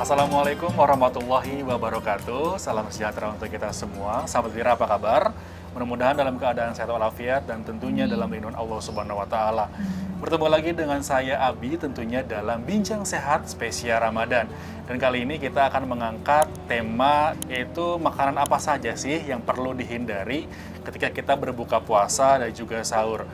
Assalamualaikum warahmatullahi wabarakatuh. Salam sejahtera untuk kita semua. Sahabat Wira, apa kabar? Mudah-mudahan dalam keadaan sehat walafiat dan tentunya dalam lindungan Allah Subhanahu wa taala. Bertemu lagi dengan saya Abi tentunya dalam Bincang Sehat spesial Ramadan. Dan kali ini kita akan mengangkat tema yaitu makanan apa saja sih yang perlu dihindari ketika kita berbuka puasa dan juga sahur.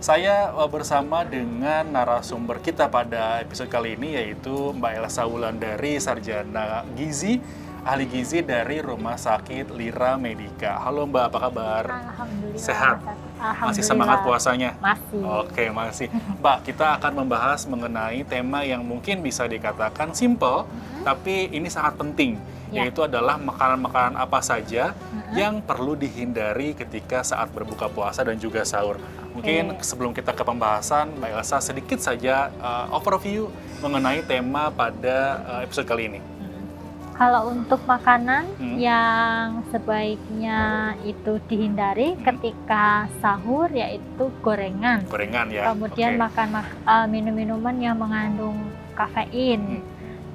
Saya bersama dengan narasumber kita pada episode kali ini yaitu Mbak Elsa Wulandari, Sarjana Gizi, ahli gizi dari Rumah Sakit Lira Medica. Halo Mbak, apa kabar? Alhamdulillah. Sehat? Alhamdulillah. Masih semangat puasanya? Masih. Oke, masih. Mbak, kita akan membahas mengenai tema yang mungkin bisa dikatakan simple, tapi ini sangat penting, yaitu adalah makanan-makanan apa saja yang perlu dihindari ketika saat berbuka puasa dan juga sahur. Mungkin sebelum kita ke pembahasan, Mbak Elsa sedikit saja overview mengenai tema pada episode kali ini. Kalau untuk makanan yang sebaiknya itu dihindari ketika sahur yaitu gorengan. Gorengan ya. Kemudian makan minum-minuman yang mengandung kafein.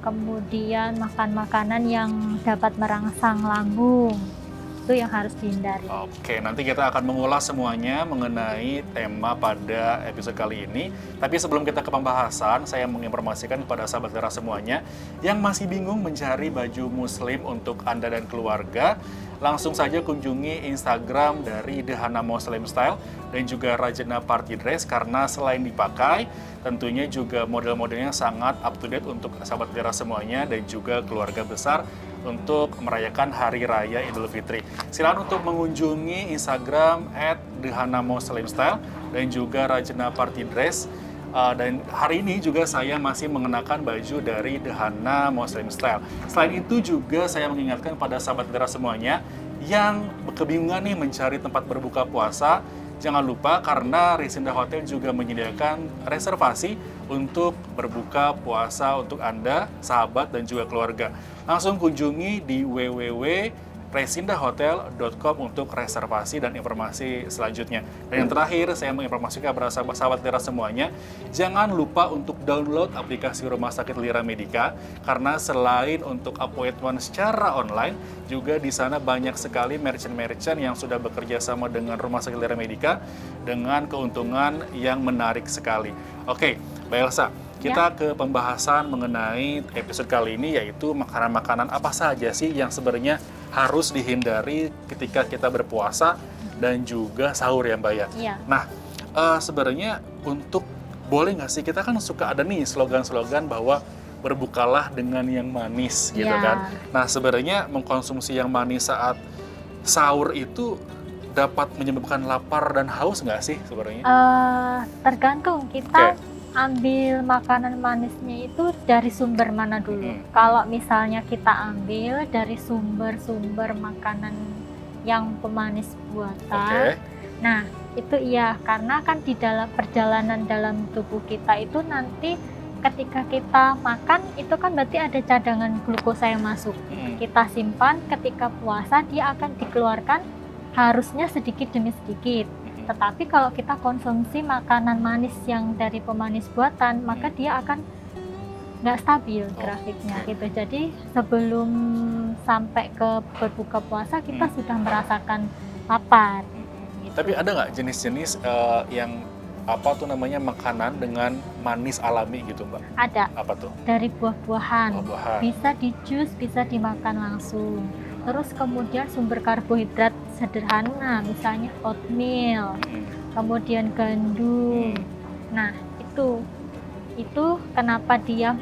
Kemudian makan makanan yang dapat merangsang lambung. Itu yang harus dihindari. Oke, nanti kita akan mengulas semuanya mengenai tema pada episode kali ini. Tapi sebelum kita ke pembahasan, saya menginformasikan kepada sahabat Lira semuanya yang masih bingung mencari baju muslim untuk Anda dan keluarga, langsung saja kunjungi Instagram dari Dehana Muslim Style dan juga Rajana Party Dress karena selain dipakai, tentunya juga model-modelnya sangat up to date untuk sahabat Lira semuanya dan juga keluarga besar untuk merayakan Hari Raya Idul Fitri. Silakan untuk mengunjungi Instagram @dehanamuslimstyle dan juga Rajana Party Dress. Dan hari ini juga saya masih mengenakan baju dari Dehana Muslim Style. Selain itu juga saya mengingatkan pada sahabat Lira semuanya yang kebingungan nih mencari tempat berbuka puasa, jangan lupa karena Risinda Hotel juga menyediakan reservasi untuk berbuka puasa untuk Anda, sahabat, dan juga keluarga. Langsung kunjungi di www.resindahotel.com untuk reservasi dan informasi selanjutnya. Dan yang terakhir, saya menginformasikan kepada sahabat Lira semuanya, jangan lupa untuk download aplikasi Rumah Sakit Lira Medica, karena selain untuk appointment secara online, juga di sana banyak sekali merchant-merchant yang sudah bekerja sama dengan Rumah Sakit Lira Medica dengan keuntungan yang menarik sekali. Oke, Mbak Elsa, kita ke pembahasan mengenai episode kali ini, yaitu makanan-makanan apa saja sih yang sebenarnya harus dihindari ketika kita berpuasa dan juga sahur ya Mbak ya. Nah, sebenarnya untuk boleh nggak sih, kita kan suka ada nih slogan-slogan bahwa berbukalah dengan yang manis gitu kan. Nah, sebenarnya mengkonsumsi yang manis saat sahur itu dapat menyebabkan lapar dan haus nggak sih sebenarnya? Tergantung kita ambil makanan manisnya itu dari sumber mana dulu. Kalau misalnya kita ambil dari sumber-sumber makanan yang pemanis buatan, nah itu iya, karena kan di dalam perjalanan dalam tubuh kita itu nanti ketika kita makan itu kan berarti ada cadangan glukosa yang masuk. Kita simpan, ketika puasa dia akan dikeluarkan harusnya sedikit demi sedikit. Tetapi kalau kita konsumsi makanan manis yang dari pemanis buatan, maka dia akan nggak stabil grafiknya gitu. Jadi sebelum sampai ke berbuka puasa kita sudah merasakan lapar. Gitu. Tapi ada nggak jenis-jenis yang apa tuh namanya makanan dengan manis alami gitu Mbak? Ada. Apa tuh? Dari buah-buahan. Bisa di jus, bisa dimakan langsung. Terus kemudian sumber karbohidrat sederhana, misalnya oatmeal, kemudian gandum. Nah, itu kenapa dia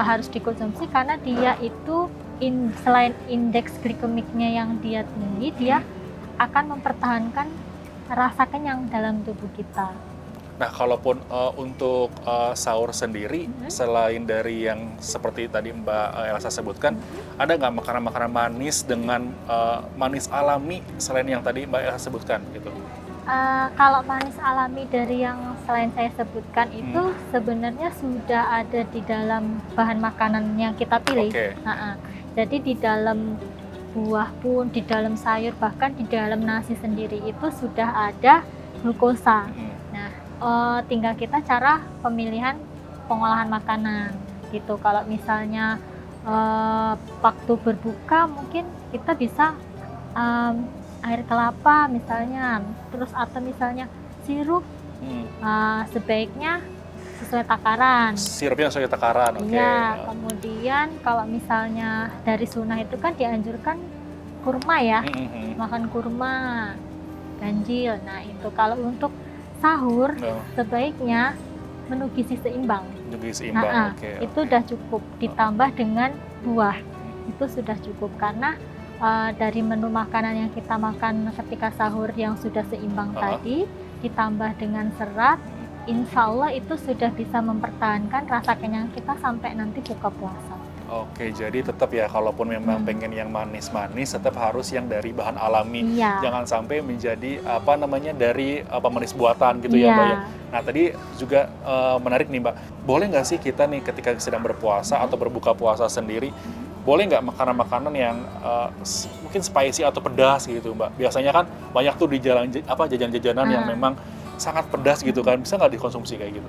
harus dikonsumsi, karena dia itu selain indeks glikemiknya yang dia tinggi, dia akan mempertahankan rasa kenyang dalam tubuh kita. Nah, kalaupun untuk sahur sendiri, selain dari yang seperti tadi Mbak Elsa sebutkan, ada nggak makanan-makanan manis dengan manis alami selain yang tadi Mbak Elsa sebutkan gitu? Kalau manis alami dari yang selain saya sebutkan itu sebenarnya sudah ada di dalam bahan makanan yang kita pilih. Jadi di dalam buah pun, di dalam sayur, bahkan di dalam nasi sendiri itu sudah ada glukosa. Tinggal kita cara pemilihan pengolahan makanan gitu. Kalau misalnya waktu berbuka mungkin kita bisa air kelapa misalnya, terus atau misalnya sirup sebaiknya sesuai takaran. Sirupnya sesuai takaran, oke. Iya, kemudian kalau misalnya dari sunnah itu kan dianjurkan kurma ya, makan kurma, ganjil. Nah itu kalau untuk sahur sebaiknya menu gizi seimbang. Gizi seimbang, itu udah cukup. Ditambah dengan buah, itu sudah cukup karena dari menu makanan yang kita makan ketika sahur yang sudah seimbang tadi, ditambah dengan serat, insya Allah itu sudah bisa mempertahankan rasa kenyang kita sampai nanti buka puasa. Oke, jadi tetap ya, kalaupun memang pengen yang manis-manis, tetap harus yang dari bahan alami. Jangan sampai menjadi dari pemanis buatan gitu ya, Mbak ya. Nah, tadi juga menarik nih, Mbak. Boleh nggak sih kita nih ketika sedang berpuasa atau berbuka puasa sendiri, boleh nggak makanan-makanan yang mungkin spicy atau pedas gitu, Mbak? Biasanya kan banyak tuh di jajan-jajanan yang memang sangat pedas gitu kan, bisa nggak dikonsumsi kayak gitu?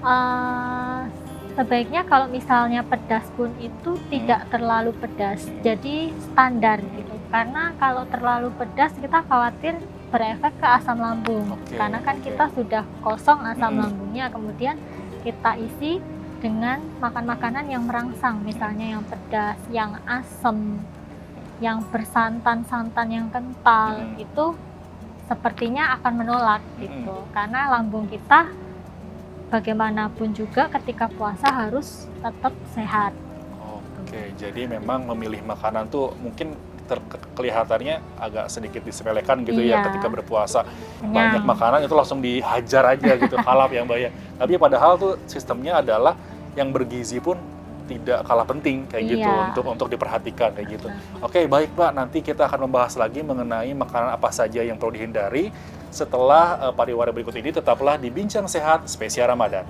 Sebaiknya kalau misalnya pedas pun itu tidak terlalu pedas, jadi standar gitu. Karena kalau terlalu pedas kita khawatir berefek ke asam lambung, karena kan kita sudah kosong asam lambungnya, kemudian kita isi dengan makan makanan yang merangsang, misalnya yang pedas, yang asam, yang bersantan-santan yang kental, itu sepertinya akan menolak gitu, karena lambung kita bagaimanapun juga ketika puasa harus tetap sehat. Oke, jadi memang memilih makanan tuh mungkin kelihatannya agak sedikit disepelekan gitu ya ketika berpuasa. Banyak makanan itu langsung dihajar aja gitu, kalap ya Mbak ya. Tapi padahal tuh sistemnya adalah yang bergizi pun tidak kalah penting kayak gitu untuk diperhatikan kayak gitu. Oke, baik Mbak, nanti kita akan membahas lagi mengenai makanan apa saja yang perlu dihindari setelah pariwara berikut ini. Tetaplah di Bincang Sehat spesial Ramadan.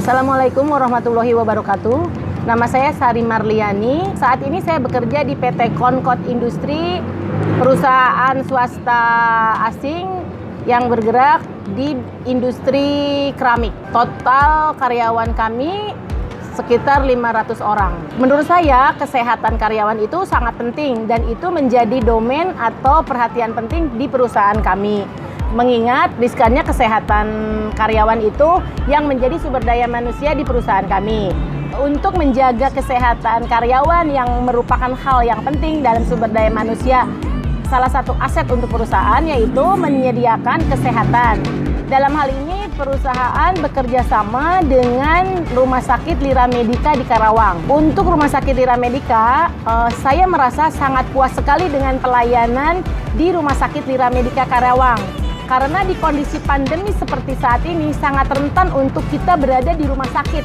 Assalamualaikum warahmatullahi wabarakatuh. Nama saya Sari Marliani. Saat ini saya bekerja di PT Concorde Industri, perusahaan swasta asing yang bergerak di industri keramik. Total karyawan kami sekitar 500 orang. Menurut saya, kesehatan karyawan itu sangat penting dan itu menjadi domain atau perhatian penting di perusahaan kami. Mengingat riskannya kesehatan karyawan itu yang menjadi sumber daya manusia di perusahaan kami. Untuk menjaga kesehatan karyawan yang merupakan hal yang penting dalam sumber daya manusia, salah satu aset untuk perusahaan yaitu menyediakan kesehatan. Dalam hal ini perusahaan bekerja sama dengan Rumah Sakit Lira Medica di Karawang. Untuk Rumah Sakit Lira Medica, saya merasa sangat puas sekali dengan pelayanan di Rumah Sakit Lira Medica Karawang. Karena di kondisi pandemi seperti saat ini sangat rentan untuk kita berada di rumah sakit.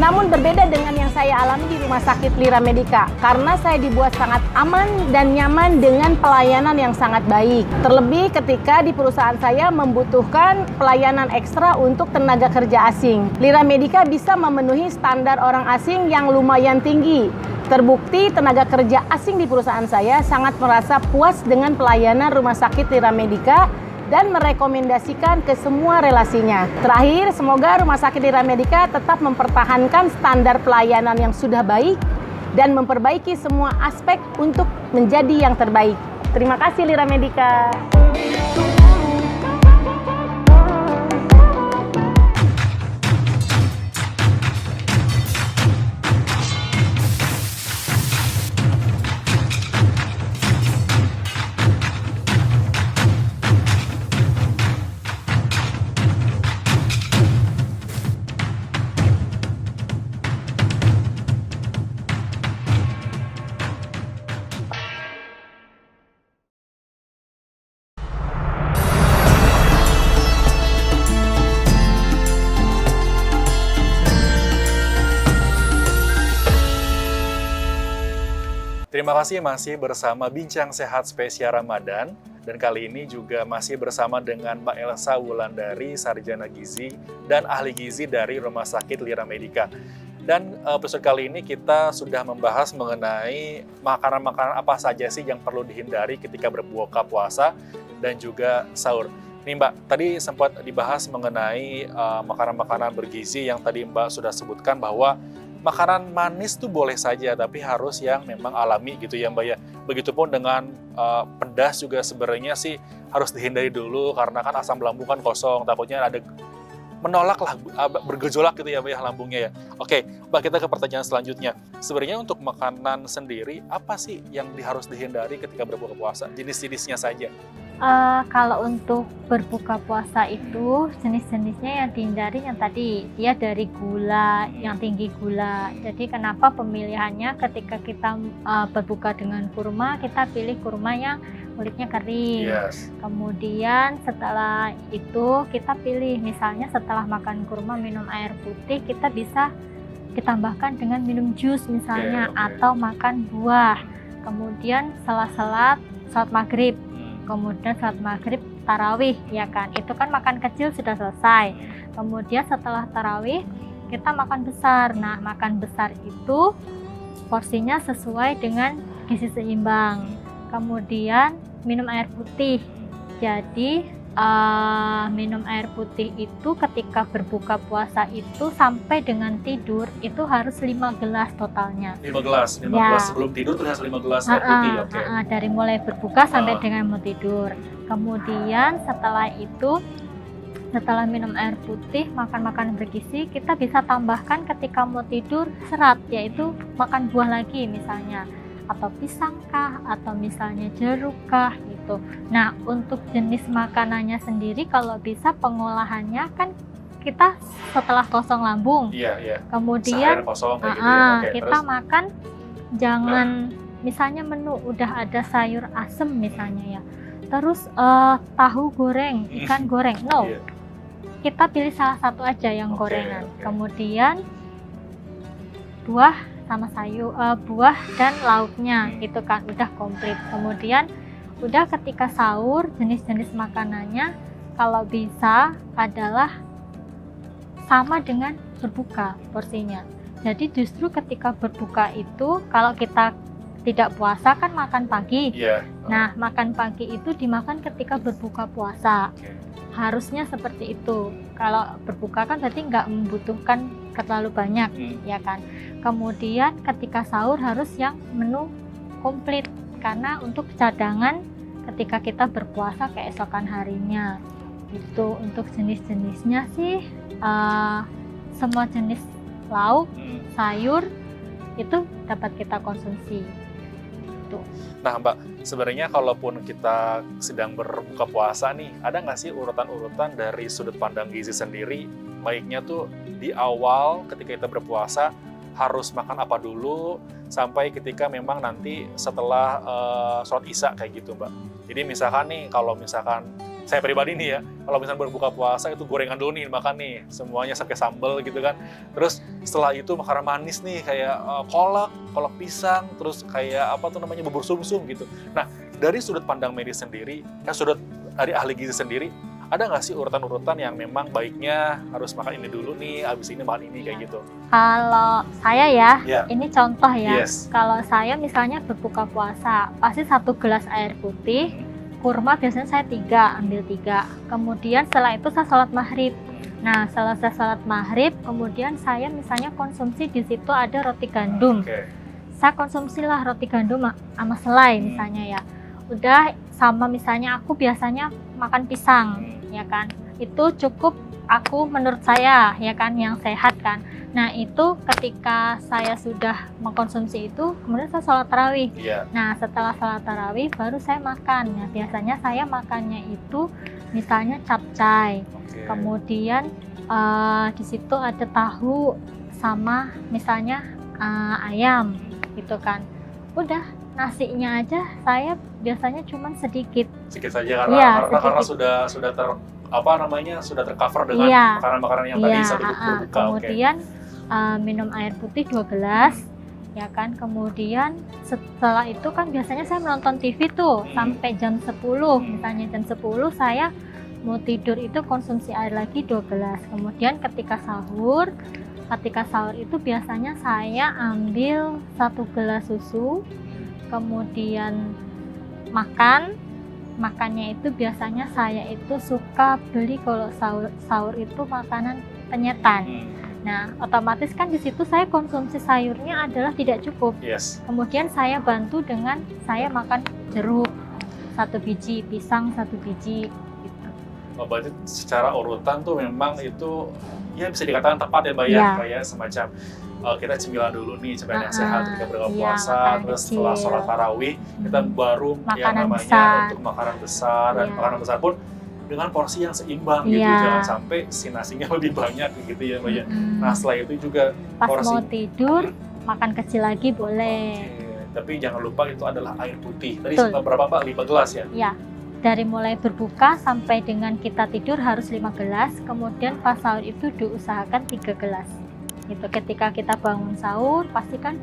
Namun berbeda dengan yang saya alami di Rumah Sakit Lira Medica, karena saya dibuat sangat aman dan nyaman dengan pelayanan yang sangat baik. Terlebih ketika di perusahaan saya membutuhkan pelayanan ekstra untuk tenaga kerja asing. Lira Medica bisa memenuhi standar orang asing yang lumayan tinggi. Terbukti tenaga kerja asing di perusahaan saya sangat merasa puas dengan pelayanan Rumah Sakit Lira Medica dan merekomendasikan ke semua relasinya. Terakhir, semoga Rumah Sakit Lira Medica tetap mempertahankan standar pelayanan yang sudah baik dan memperbaiki semua aspek untuk menjadi yang terbaik. Terima kasih Lira Medica. Terima kasih masih bersama Bincang Sehat spesial Ramadan. Dan kali ini juga masih bersama dengan Mbak Elsa Wulandari, Sarjana Gizi dan Ahli Gizi dari Rumah Sakit Lira Medica. Dan episode kali ini kita sudah membahas mengenai makanan-makanan apa saja sih yang perlu dihindari ketika berbuka puasa dan juga sahur. Nih Mbak, tadi sempat dibahas mengenai makanan-makanan bergizi yang tadi Mbak sudah sebutkan bahwa makanan manis tuh boleh saja, tapi harus yang memang alami gitu ya Mbak ya. Begitupun dengan pedas juga sebenarnya sih harus dihindari dulu karena kan asam lambung kan kosong, takutnya ada menolak lah, bergejolak gitu ya Mbak ya lambungnya ya. Oke, Mbak, kita ke pertanyaan selanjutnya. Sebenarnya untuk makanan sendiri, apa sih yang harus dihindari ketika berbuka puasa? Jenis-jenisnya saja. Kalau untuk berbuka puasa itu jenis-jenisnya yang dihindari yang tadi dia dari gula, yang tinggi gula. Jadi kenapa pemilihannya ketika kita berbuka dengan kurma, kita pilih kurma yang kulitnya kering. Yes. Kemudian setelah itu kita pilih misalnya setelah makan kurma minum air putih, kita bisa ditambahkan dengan minum jus misalnya atau makan buah. Kemudian setelah salat maghrib, kemudian salat maghrib tarawih ya kan, itu kan makan kecil sudah selesai. Kemudian setelah tarawih kita makan besar. Nah, makan besar itu porsinya sesuai dengan gizi seimbang. Kemudian minum air putih. Jadi minum air putih itu ketika berbuka puasa itu sampai dengan tidur itu harus 5 gelas totalnya. 5 gelas Ya. sebelum tidur terus 5 gelas air putih. Oke. Dari mulai berbuka sampai dengan mau tidur. Kemudian setelah itu, setelah minum air putih, makan makanan bergizi, kita bisa tambahkan ketika mau tidur serat, yaitu makan buah lagi misalnya, atau pisang kah, atau misalnya jeruk kah gitu. Nah, untuk jenis makanannya sendiri kalau bisa pengolahannya kan kita setelah kosong lambung. Iya. Kemudian Sehari kosong kayak gitu ya. Oke, kita terus? makan jangan misalnya menu udah ada sayur asem misalnya ya. Terus tahu goreng, ikan goreng. No. Iya. Kita pilih salah satu aja yang Oke, gorengan. oke. Kemudian buah sama sayur, buah dan lauknya gitu kan udah komplit. Kemudian udah ketika sahur jenis-jenis makanannya kalau bisa adalah sama dengan berbuka porsinya. Jadi justru ketika berbuka itu kalau kita tidak puasa kan makan pagi. Iya. Nah, makan pagi itu dimakan ketika berbuka puasa. Oke. Harusnya seperti itu. Kalau berbuka kan berarti nggak membutuhkan terlalu banyak, ya kan. Kemudian ketika sahur harus yang menu komplit karena untuk cadangan ketika kita berpuasa keesokan harinya. Itu untuk jenis-jenisnya sih semua jenis lauk, sayur itu dapat kita konsumsi. Nah Mbak, sebenarnya kalaupun kita sedang berbuka puasa nih, ada nggak sih urutan-urutan dari sudut pandang gizi sendiri? Baiknya tuh di awal ketika kita berpuasa harus makan apa dulu, sampai ketika memang nanti setelah sholat isya kayak gitu Mbak. Jadi misalkan nih, kalau misalkan saya pribadi nih ya, kalau misalnya berbuka puasa itu gorengan dulu nih makan nih, semuanya pakai sambal gitu kan. Terus setelah itu makanan manis nih kayak kolak pisang, terus kayak apa tuh namanya bubur sumsum gitu. Nah, dari sudut pandang medis sendiri, sudut dari ahli gizi sendiri, ada nggak sih urutan-urutan yang memang baiknya harus makan ini dulu nih, abis ini makan ini kayak gitu? Kalau saya ya, Ya. ini contoh ya. Yes. Kalau saya misalnya berbuka puasa, pasti 1 gelas air putih, kurma biasanya saya ambil 3. Kemudian setelah itu saya sholat maghrib. Nah, selesai sholat maghrib, kemudian saya misalnya konsumsi di situ ada roti gandum. Oke. Saya konsumsilah roti gandum sama selai misalnya ya. Udah sama misalnya aku biasanya makan pisang, ya kan. Itu cukup aku menurut saya ya kan yang sehat kan. Nah, itu ketika saya sudah mengkonsumsi itu, kemudian saya sholat tarawih. Iya. Nah, setelah sholat tarawih baru saya makan. Nah, biasanya saya makannya itu misalnya capcay. Oke. Kemudian di situ ada tahu sama misalnya ayam gitu kan. Udah nasinya aja saya biasanya cuma sedikit. Sedikit saja karena Iya, karena sedikit. sudah sudah tercover dengan makanan-makanan yang tadi saat itu berbuka. Kemudian minum air putih 2 gelas ya kan. Kemudian setelah itu kan biasanya saya menonton TV tuh sampai jam 10, misalnya jam 10 saya mau tidur itu konsumsi air lagi 2 gelas. Kemudian ketika sahur itu biasanya saya ambil 1 gelas susu, kemudian makannya itu biasanya saya itu suka beli kalau sahur itu makanan penyetan. Nah, otomatis kan di situ saya konsumsi sayurnya adalah tidak cukup. Yes. Kemudian saya bantu dengan saya makan jeruk 1 biji, pisang 1 biji gitu. Oh, berarti secara urutan tuh memang itu ya bisa dikatakan tepat ya Mbak ya, Iya. kayak semacam kita cemilan dulu nih, cemilan yang sehat ketika berbuka Iya, puasa, makanan terus kecil. setelah sholat tarawih kita baru yang Makanan namanya besar. untuk makanan besar, dan Iya. makanan besar pun dengan porsi yang seimbang gitu, Iya. jangan sampai si nasinya lebih banyak gitu ya Mbak ya. Nah setelah itu juga Pas porsi mau tidur makan kecil lagi boleh. tapi jangan lupa itu adalah air putih. Tadi Betul. berapa Mbak? 5 gelas ya? Ya, dari mulai berbuka sampai dengan kita tidur harus 5 gelas, kemudian pas sahur itu diusahakan 3 gelas. Gitu. Ketika kita bangun sahur, pastikan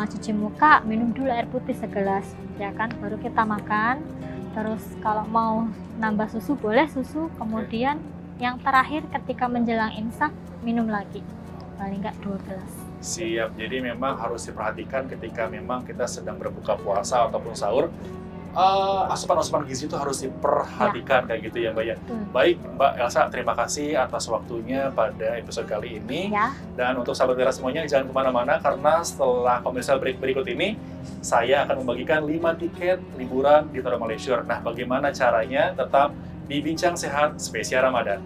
cuci muka, minum dulu air putih segelas, ya kan, baru kita makan. Terus kalau mau nambah susu boleh susu, kemudian yang terakhir ketika menjelang imsak minum lagi, paling nggak 2 gelas. Siap, jadi memang harus diperhatikan ketika memang kita sedang berbuka puasa ataupun sahur, asupan-asupan gizi itu harus diperhatikan kayak gitu ya Mbak ya. Baik Mbak Elsa, terima kasih atas waktunya pada episode kali ini. Ya. Dan untuk sahabat Lira semuanya jangan kemana-mana, karena setelah komersial break berikut ini saya akan membagikan 5 tiket liburan di Taruma Leisure. Nah, bagaimana caranya? Tetap di Bincang Sehat spesial Ramadan.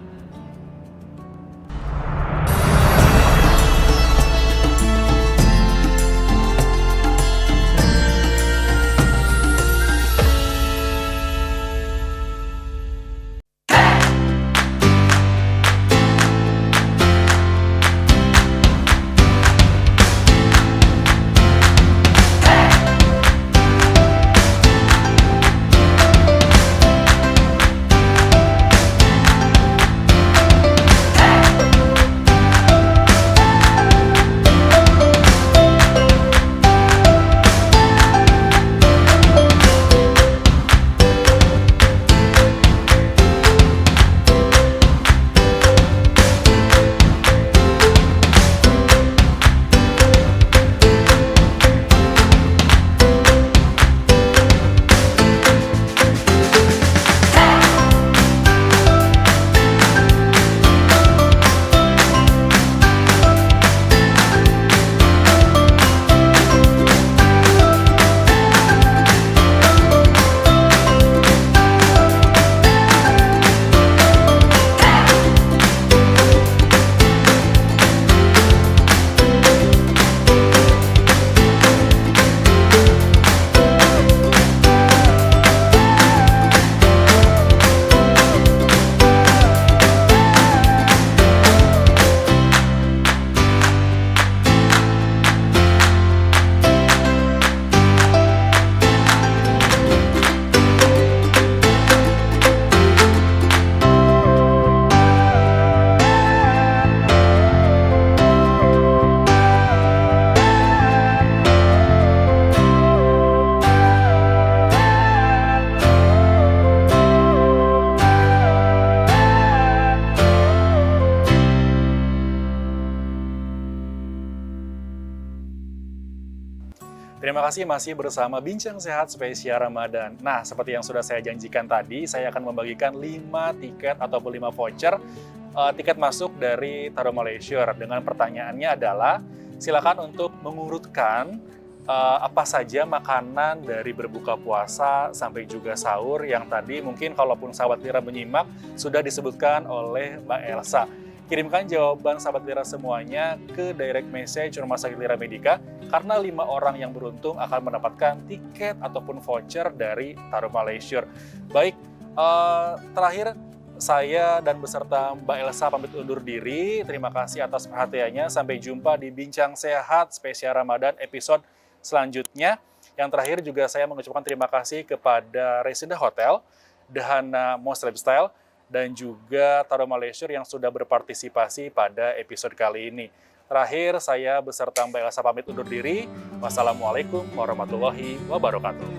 Terima kasih masih bersama Bincang Sehat spesial Ramadan. Nah, seperti yang sudah saya janjikan tadi, saya akan membagikan 5 tiket ataupun 5 voucher tiket masuk dari Taruma Leisure. Dengan pertanyaannya adalah, silakan untuk mengurutkan apa saja makanan dari berbuka puasa sampai juga sahur yang tadi mungkin kalaupun sahabat Lira menyimak sudah disebutkan oleh Mbak Elsa. Kirimkan jawaban sahabat Lira semuanya ke direct message Rumah Sakit Lira Medika, karena 5 orang yang beruntung akan mendapatkan tiket ataupun voucher dari Taruma Leisure. Baik, terakhir saya dan beserta Mbak Elsa pamit undur diri. Terima kasih atas perhatiannya. Sampai jumpa di Bincang Sehat spesial Ramadan episode selanjutnya. Yang terakhir juga saya mengucapkan terima kasih kepada Resida Hotel, Dahana Most Lifestyle, dan juga Taruma Leisure yang sudah berpartisipasi pada episode kali ini. Terakhir, saya beserta Mbak Elsa pamit undur diri. Wassalamualaikum warahmatullahi wabarakatuh.